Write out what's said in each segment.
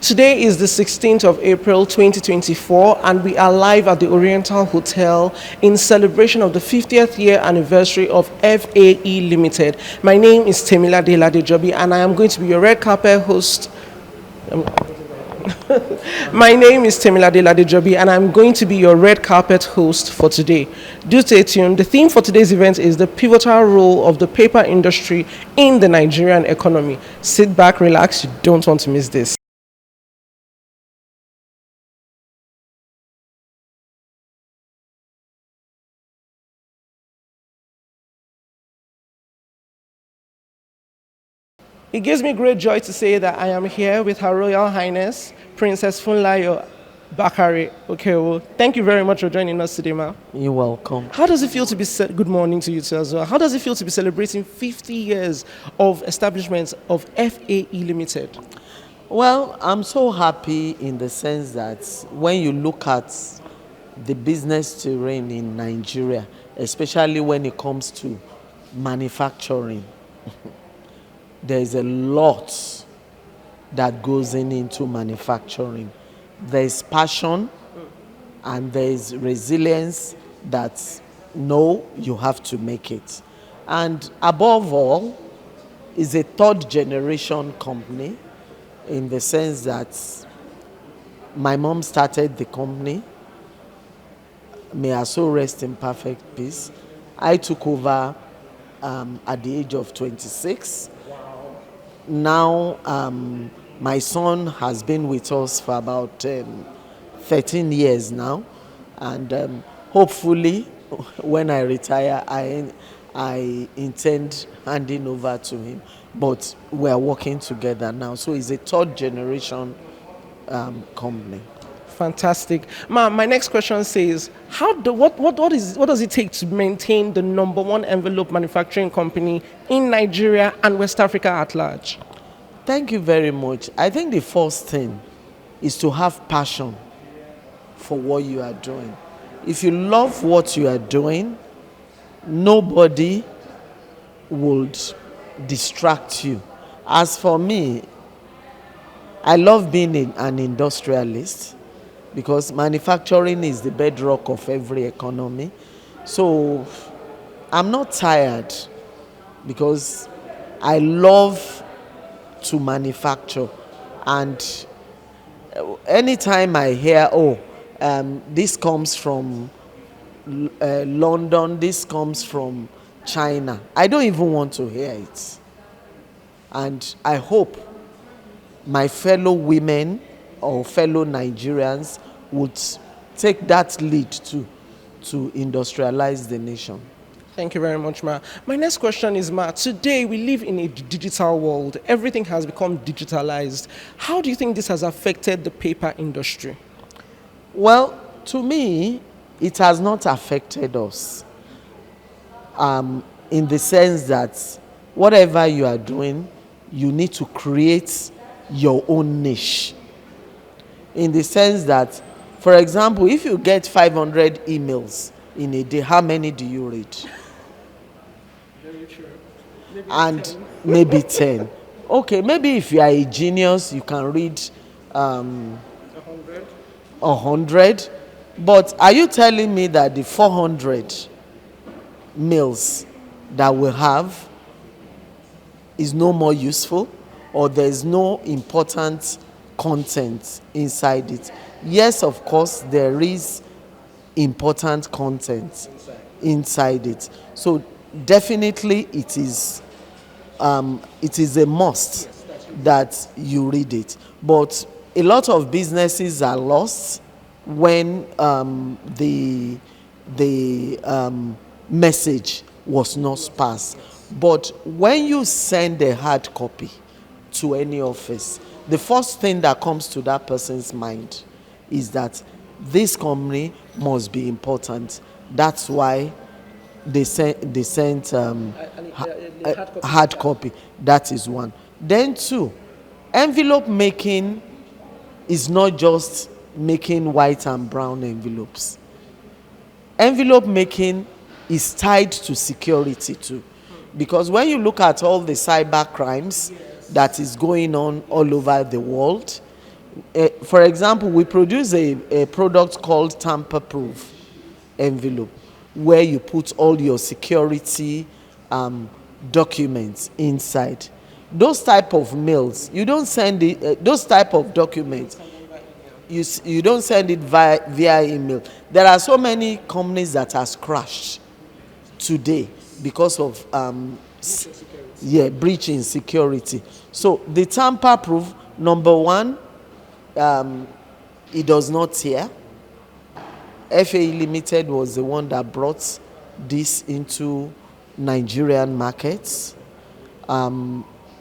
Today is the 16th of April 2024, and we are live at the Oriental Hotel in celebration of the 50th year anniversary of FAE Limited. My name is Temilade Ladejobi, and I am going to be your red carpet host. My name is Temilade Ladejobi, and I'm going to be your red carpet host for today. Do stay tuned. The theme for today's event is the pivotal role of the paper industry in the Nigerian economy. Sit back, relax, you don't want to miss this. It gives me great joy to say that I am here with Her Royal Highness, Princess Funlayo Bakari Okewo. Thank you very much for joining us today, ma'am. You're welcome. How does it feel to be, good morning to you too as well. How does it feel to be celebrating 50 years of establishment of FAE Limited? Well, I'm so happy in the sense that when you look at the business terrain in Nigeria, especially when it comes to manufacturing, there's a lot that goes into manufacturing. There's passion and there's resilience that no, you have to make it. And above all, is a third generation company in the sense that my mom started the company. May her soul rest in perfect peace. I took over at the age of 26. Now, my son has been with us for about 13 years now, and hopefully, when I retire, I intend handing over to him. But we are working together now, so it's a third generation company. Fantastic. Ma'am, my next question says, what does it take to maintain the number one envelope manufacturing company in Nigeria and West Africa at large? Thank you very much. I think the first thing is to have passion for what you are doing. If you love what you are doing, nobody would distract you. As for me, I love being an industrialist because manufacturing is the bedrock of every economy. So I'm not tired because I love to manufacture. And anytime I hear, this comes from London, this comes from China, I don't even want to hear it. And I hope my fellow women or fellow Nigerians would take that lead to industrialize the nation. Thank you very much, Ma. My next question is, Ma, today we live in a digital world. Everything has become digitalized. How do you think this has affected the paper industry? Well, to me, it has not affected us in the sense that whatever you are doing, you need to create your own niche. In the sense that, for example, if you get 500 emails in a day, how many do you read? Very true. Maybe 10. Okay, maybe if you are a genius, you can read 100. But are you telling me that the 400 mails that we have is no more useful, or there is no important content inside it? Yes, of course, there is important content inside it. So definitely it is a must that you read it. But a lot of businesses are lost when the message was not passed. But when you send a hard copy to any office, the first thing that comes to that person's mind is that this company must be important. That's why they sent hard copy. That is one. Then two, envelope making is not just making white and brown envelopes. Envelope making is tied to security too. Because when you look at all the cyber crimes that is going on all over the world, For example, we produce a product called tamper-proof envelope, where you put all your security documents inside. Those type of mails, you don't send it. Those type of documents, you don't send it via email. There are so many companies that has crashed today because of breach in security. So the tamper proof, number one, it does not tear. FAE Limited was the one that brought this into Nigerian markets.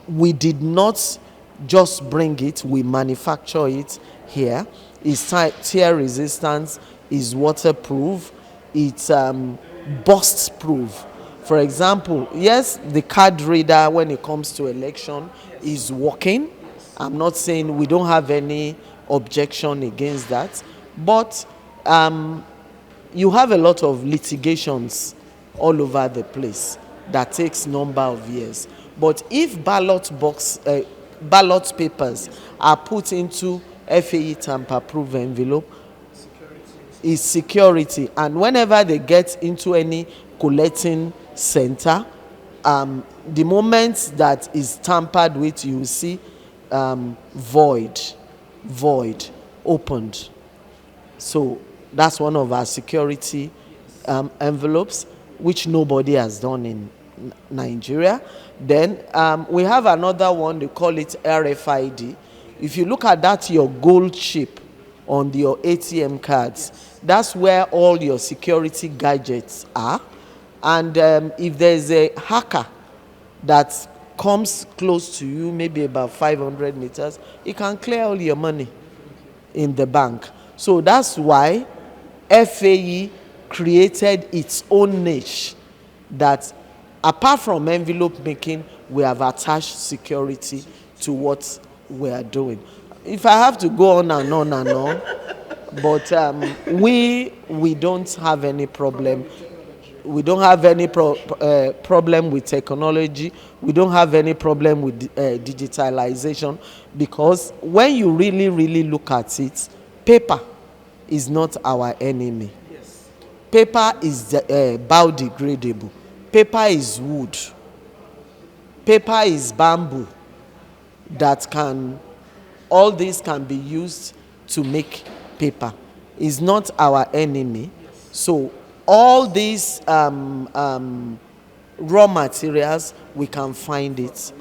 We did not just bring it, we manufacture it here. It's tear resistance, is waterproof, it's burst proof. For example, yes, the card reader when it comes to election is working. I'm not saying we don't have any objection against that, but you have a lot of litigations all over the place that takes number of years. But if ballot papers are put into FAE tamper-proof envelope, is security, and whenever they get into any collecting center, the moment that is tampered with, you will see void opened. So that's one of our security envelopes, which nobody has done in Nigeria. Then we have another one, they call it RFID. If you look at that, your gold chip on your ATM cards, that's where all your security gadgets are. And if there's a hacker that comes close to you, maybe about 500 meters, he can clear all your money in the bank. So that's why FAE created its own niche, that apart from envelope making, we have attached security to what we are doing. If I have to go on and on and on, but we don't have any problem. We don't have any problem with technology. We don't have any problem with digitalization, because when you really look at it, paper is not our enemy. Yes. Paper is biodegradable. Paper is wood. Paper is bamboo. That can, all these can be used to make paper. Is not our enemy. Yes. So all these raw materials, we can find it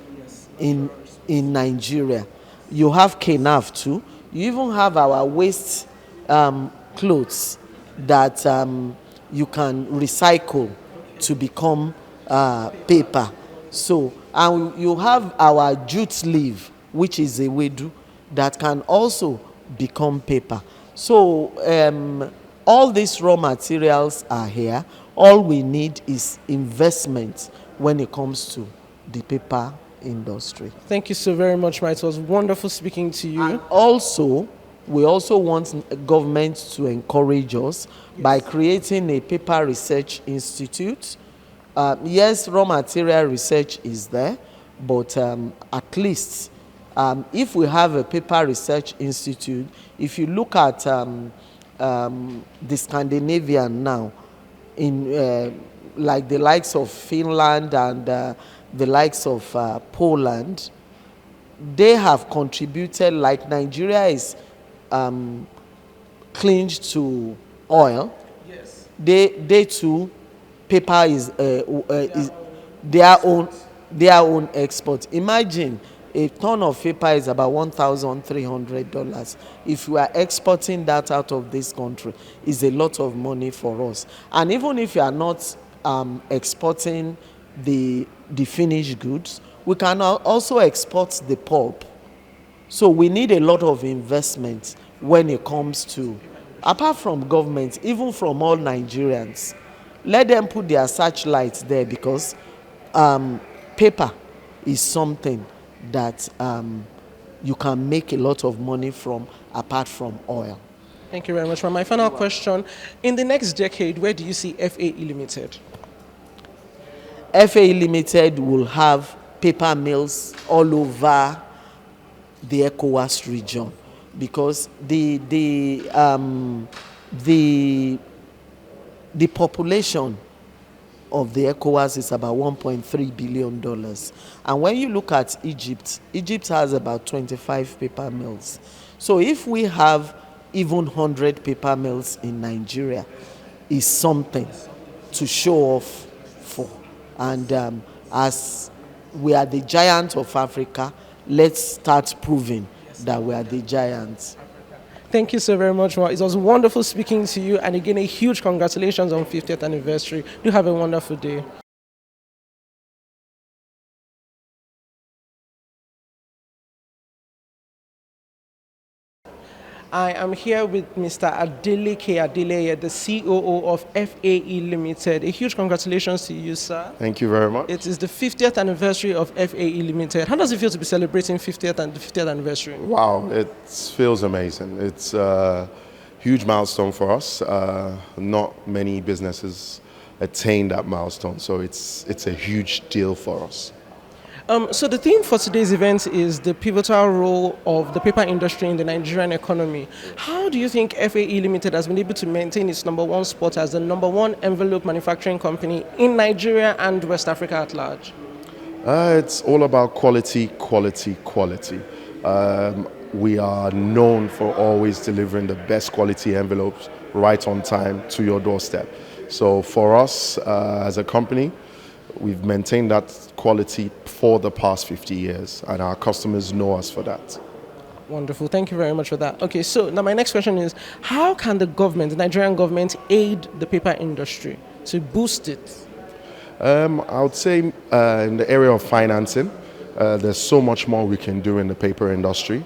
in Nigeria. You have KNAF too. You even have our waste clothes that you can recycle to become paper. So, and you have our jute leaf, which is a wedu, that can also become paper. So all these raw materials are here. All we need is investment when it comes to the paper industry. Thank you so very much, Ma. It was wonderful speaking to you. And also, we also want government to encourage us by creating a paper research institute. Yes, raw material research is there, but at least if we have a paper research institute, if you look at the Scandinavian now, in like the likes of Finland and the likes of Poland, they have contributed, like Nigeria is clinged to oil. Yes. They too, paper is their own export. Imagine a ton of paper is about $1,300. If we are exporting that out of this country, is a lot of money for us. And even if you are not exporting the finished goods, we can also export the pulp. So we need a lot of investment when it comes to, apart from government, even from all Nigerians. Let them put their searchlights there, because paper is something that you can make a lot of money from, apart from oil. Thank you very much. For my final question, in the next decade, where do you see FAE Limited? FAE Limited will have paper mills all over the ECOWAS region. because the population of the ECOWAS is about $1.3 billion. And when you look at Egypt, Egypt has about 25 paper mills. So if we have even 100 paper mills in Nigeria, is something to show off for. And as we are the giant of Africa, let's start proving that we are the giants. Thank you so very much, Ma. It was wonderful speaking to you, and again, a huge congratulations on 50th anniversary. Do have a wonderful day. I am here with Mr. Adeleke Adeleye, the COO of FAE Limited. A huge congratulations to you, sir. Thank you very much. It is the 50th anniversary of FAE Limited. How does it feel to be celebrating 50th and the 50th anniversary? Wow, it feels amazing. It's a huge milestone for us. Not many businesses attain that milestone, so it's a huge deal for us. So the theme for today's event is the pivotal role of the paper industry in the Nigerian economy. How do you think FAE Limited has been able to maintain its number one spot as the number one envelope manufacturing company in Nigeria and West Africa at large? It's all about quality, quality, quality. We are known for always delivering the best quality envelopes right on time to your doorstep. So for us as a company, we've maintained that quality for the past 50 years, and our customers know us for that. Wonderful. Thank you very much for that. Okay, so now my next question is, how can the government, the Nigerian government, aid the paper industry to boost it? I would say in the area of financing, there's so much more we can do in the paper industry.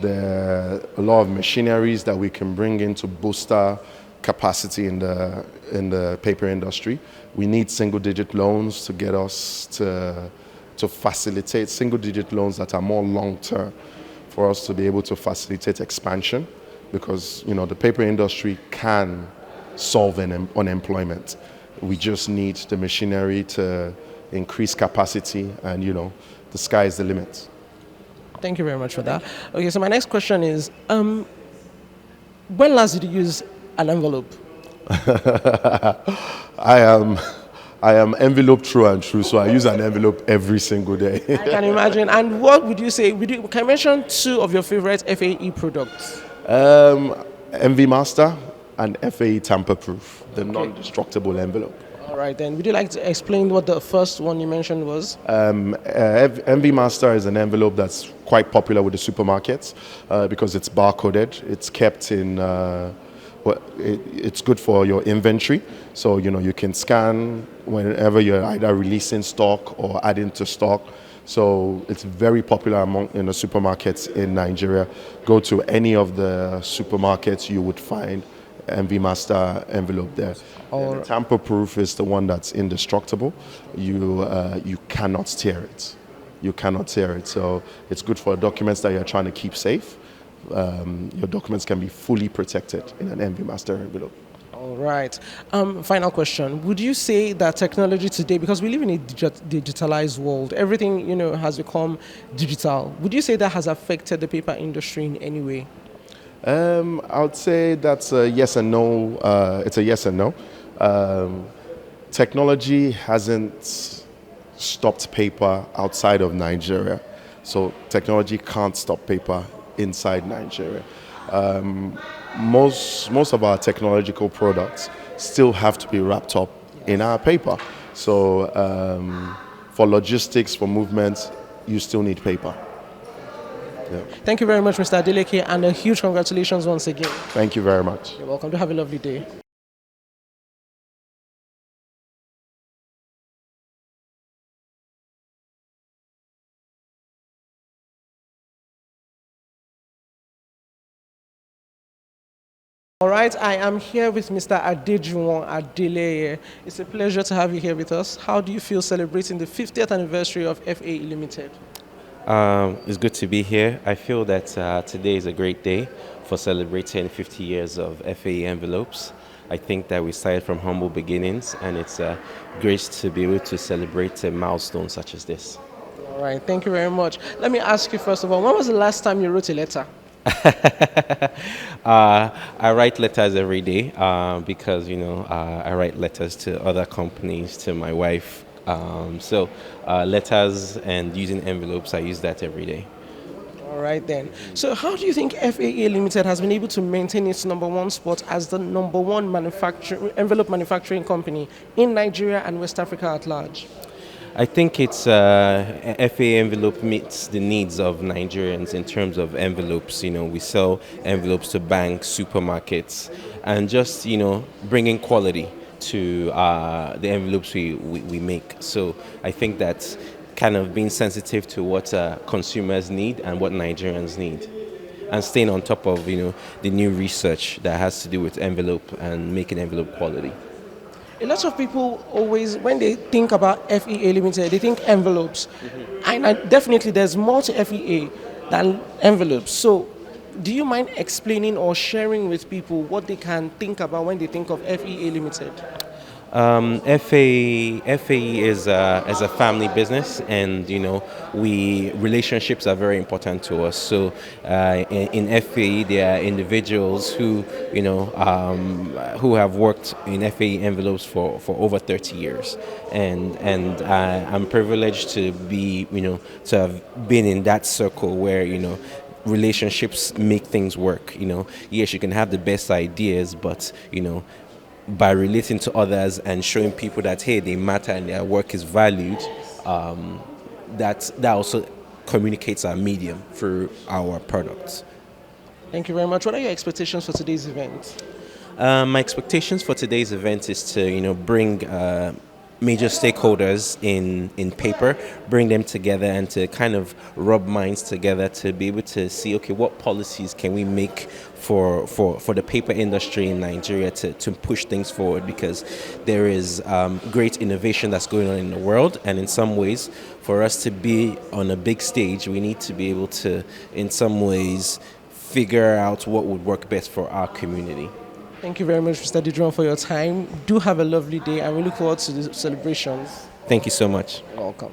There are a lot of machineries that we can bring in to boost our capacity in the paper industry. We need single-digit loans to get us to facilitate single-digit loans that are more long-term for us to be able to facilitate expansion, because the paper industry can solve unemployment. We just need the machinery to increase capacity, and the sky is the limit. Thank you very much for that. Okay, so my next question is, when last did you use an envelope? I am envelope through and through, so I use an envelope every single day. I can imagine. And what would you say? Can you mention two of your favorite FAE products? MV Master and FAE Tamper Proof, the non-destructible envelope. All right, then. Would you like to explain what the first one you mentioned was? MV Master is an envelope that's quite popular with the supermarkets because it's barcoded. It's kept in... it's good for your inventory, so you can scan whenever you're either releasing stock or adding to stock. So it's very popular in the supermarkets in Nigeria. Go to any of the supermarkets, you would find MV Master envelope there. The tamper proof is the one that's indestructible. You cannot tear it. You cannot tear it. So it's good for documents that you're trying to keep safe. Your documents can be fully protected in an MV Master envelope. All right. Final question. Would you say that technology today, because we live in a digitalized world, everything has become digital. Would you say that has affected the paper industry in any way? I would say that's a yes and no. It's a yes and no. Technology hasn't stopped paper outside of Nigeria, so technology can't stop paper inside Nigeria. Most of our technological products still have to be wrapped up in our paper. So for logistics, for movement, you still need paper. Yeah. Thank you very much, Mr. Adeleke, and a huge congratulations once again. Thank you very much. You're welcome. Do have a lovely day. All right, I am here with Mr. Adejuwon Adeleye. It's a pleasure to have you here with us. How do you feel celebrating the 50th anniversary of FAE Limited? It's good to be here. I feel that today is a great day for celebrating 50 years of FAE envelopes. I think that we started from humble beginnings, and it's great to be able to celebrate a milestone such as this. All right, thank you very much. Let me ask you first of all, when was the last time you wrote a letter? I write letters every day because I write letters to other companies, to my wife. Letters and using envelopes, I use that every day. All right then. So, how do you think FAA Limited has been able to maintain its number one spot as the number one envelope manufacturing company in Nigeria and West Africa at large? I think it's FA envelope meets the needs of Nigerians in terms of envelopes. We sell envelopes to banks, supermarkets, and just bringing quality to the envelopes we make. So I think that's kind of being sensitive to what consumers need and what Nigerians need, and staying on top of the new research that has to do with envelope and making envelope quality. A lot of people always, when they think about FEA Limited, they think envelopes. And definitely there's more to FEA than envelopes. So, do you mind explaining or sharing with people what they can think about when they think of FEA Limited? FAE is a family business, and we relationships are very important to us. So in FAE, there are individuals who have worked in FAE envelopes for over 30 years, and I'm privileged to be to have been in that circle where relationships make things work. Yes, you can have the best ideas, but by relating to others and showing people that hey, they matter and their work is valued, that also communicates our medium through our products. Thank you very much. What are your expectations for today's event? My expectations for today's event is to bring major stakeholders in paper, bring them together and to kind of rub minds together to be able to see, okay, what policies can we make for the paper industry in Nigeria to push things forward, because there is great innovation that's going on in the world, and in some ways for us to be on a big stage we need to be able to in some ways figure out what would work best for our community. Thank you very much, Mr. Didron, for your time. Do have a lovely day, and we look forward to the celebrations. Thank you so much. You're welcome.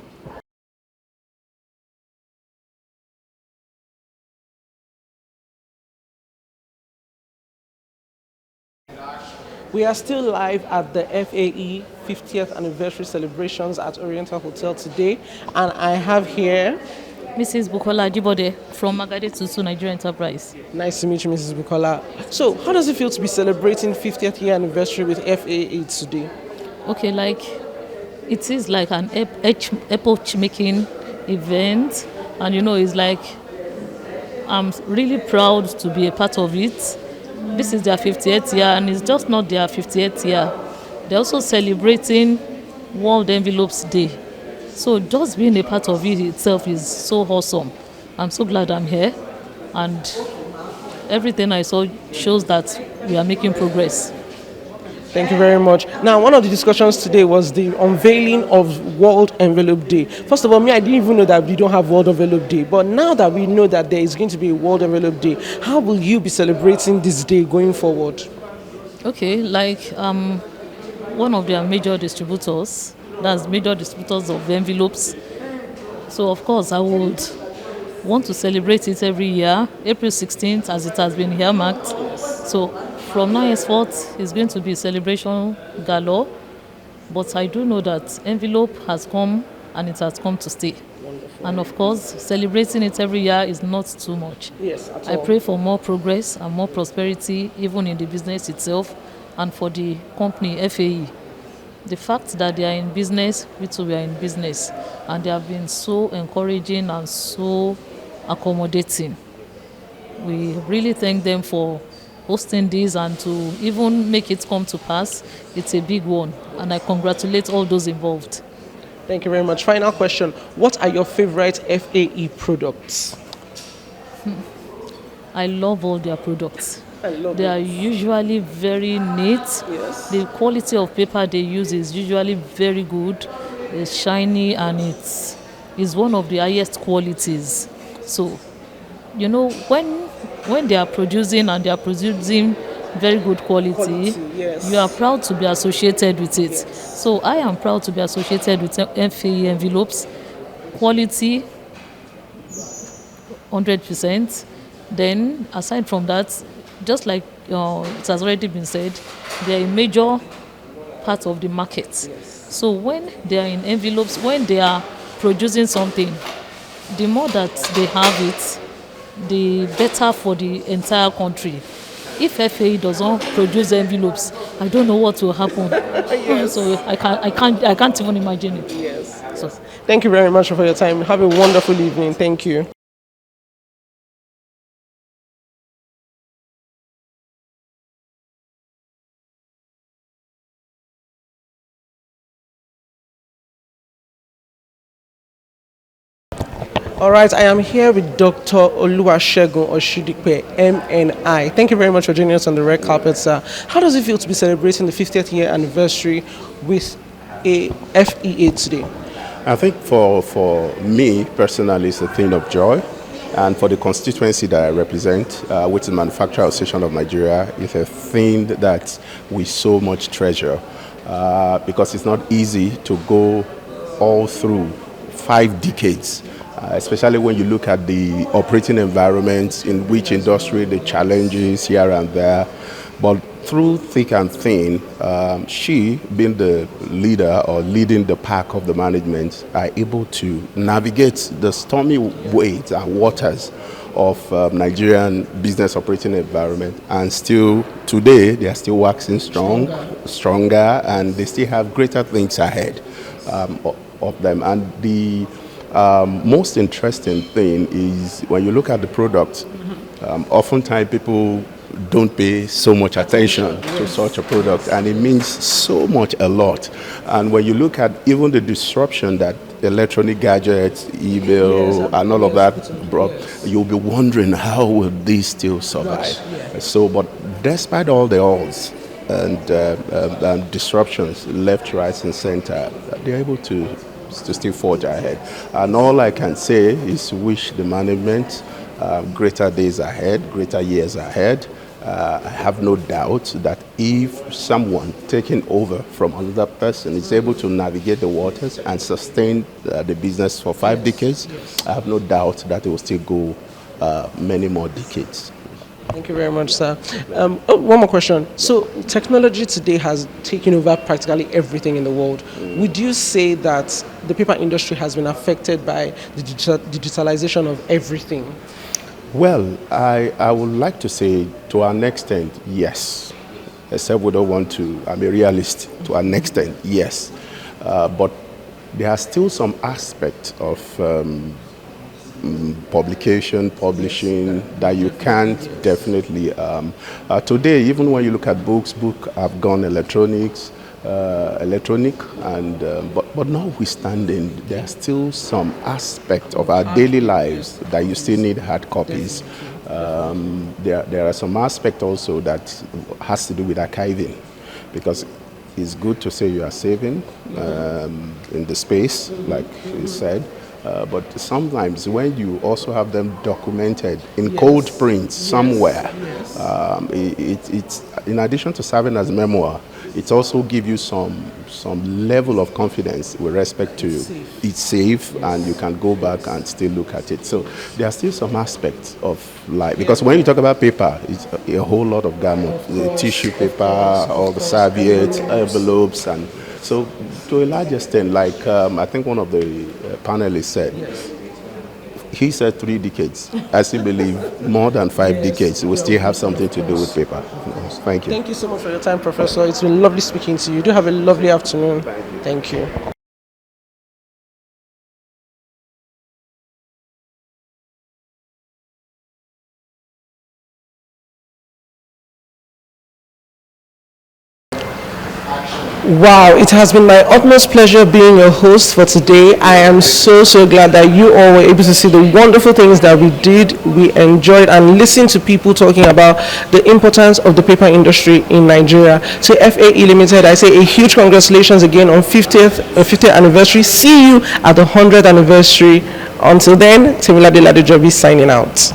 We are still live at the FAE 50th anniversary celebrations at Oriental Hotel today, and I have here Mrs. Bukola Ajibode from Magade Tutu Nigeria Enterprise. Nice to meet you, Mrs. Bukola. So, how does it feel to be celebrating 50th year anniversary with FAA today? Okay, it is like an epoch-making event, and it's like I'm really proud to be a part of it. This is their 50th year, and it's just not their 50th year. They're also celebrating World Envelopes Day. So just being a part of it itself is so awesome. I'm so glad I'm here, and everything I saw shows that we are making progress. Thank you very much. Now, one of the discussions today was the unveiling of World Envelope Day. First of all, I didn't even know that we don't have World Envelope Day. But now that we know that there is going to be a World Envelope Day, how will you be celebrating this day going forward? Okay, one of their major distributors, that's major distributors of envelopes. So, of course, I would want to celebrate it every year, April 16th, as it has been earmarked. So, from now henceforth, it's going to be celebration galore. But I do know that envelope has come and it has come to stay. Wonderful. And of course, celebrating it every year is not too much. Yes, at I all. pray for more progress and more prosperity, even in the business itself, and for the company FAE. The fact that they are in business, we too are in business, and they have been so encouraging and so accommodating. We really thank them for hosting this and to even make it come to pass. It's a big one, and I congratulate all those involved. Thank you very much. Final question. What are your favorite FAE products? I love all their products. They are usually very neat. Yes. The quality of paper they use is usually very good. It's shiny, and it's one of the highest qualities. So, when they are producing and they are producing very good quality, yes. You are proud to be associated with it. Yes. So I am proud to be associated with FAE envelopes. Quality, 100%. Then, aside from that, just like it has already been said, they are a major part of the market. So when they are in envelopes, when they are producing something, the more that they have it, the better for the entire country. If FAE doesn't produce envelopes, I don't know what will happen. So I can't even imagine it. Yes. So, thank you very much for your time. Have a wonderful evening. Thank you. All right, I am here with Dr. Oluwasegun Oshidipe, MNI. Thank you very much for joining us on the red carpet, sir. How does it feel to be celebrating the 50th year anniversary with a FEA today? I think for me personally, it's a thing of joy. And for the constituency that I represent, which is the Manufacturer Association of Nigeria, it's a thing that we so much treasure because it's not easy to go all through 5 decades. Especially when you look at the operating environments in which industry, the challenges here and there. But through thick and thin, she, being the leader or leading the pack of the management, are able to navigate the stormy waves and waters of Nigerian business operating environment. And still, today, they are still waxing stronger, and they still have greater things ahead of them. And the most interesting thing is when you look at the product, oftentimes people don't pay so much attention to such a product, and it means so much a lot. And when you look at even the disruption that electronic gadgets, email, and all of that brought, you'll be wondering how will this still survive. So, but despite all the odds and disruptions, left, right, and center, they're able to still forge ahead. And all I can say is wish the management greater days ahead, greater years ahead. I have no doubt that if someone taking over from another person is able to navigate the waters and sustain the business for 5 decades, I have no doubt that it will still go many more decades. Thank you very much, sir. One more question. So, technology today has taken over practically everything in the world. Would you say that the paper industry has been affected by the digitalization of everything? Well, I would like to say to an extent, yes. Except we don't want to, I'm a realist, to an extent, yes. But there are still some aspects of publishing that you can't definitely. Today, even when you look at books have gone electronic, and but notwithstanding, there are still some aspects of our daily lives that you still need hard copies. There are some aspects also that has to do with archiving, because it's good to say you are saving in the space, like you said. But sometimes when you also have them documented in cold print somewhere, it's in addition to serving as memoir, it also gives you some level of confidence with respect to it's safe and you can go back and still look at it. So there are still some aspects of life, because when you talk about paper, it's a whole lot of gamut, the tissue paper, all the serviettes, envelopes, and so to a large extent, like I think one of the panelists said, he said 3 decades. I still believe more than 5 decades, we still have something to do with paper. Thank you. Thank you so much for your time, Professor. It's been lovely speaking to you. Do have a lovely afternoon. Thank you. Wow, it has been my utmost pleasure being your host for today. I am so glad that you all were able to see the wonderful things that we did, we enjoyed, and listen to people talking about the importance of the paper industry in Nigeria. To FAE Limited, I say a huge congratulations again on 50th anniversary. See you at the 100th anniversary. Until then, Temilade Ladejobi signing out.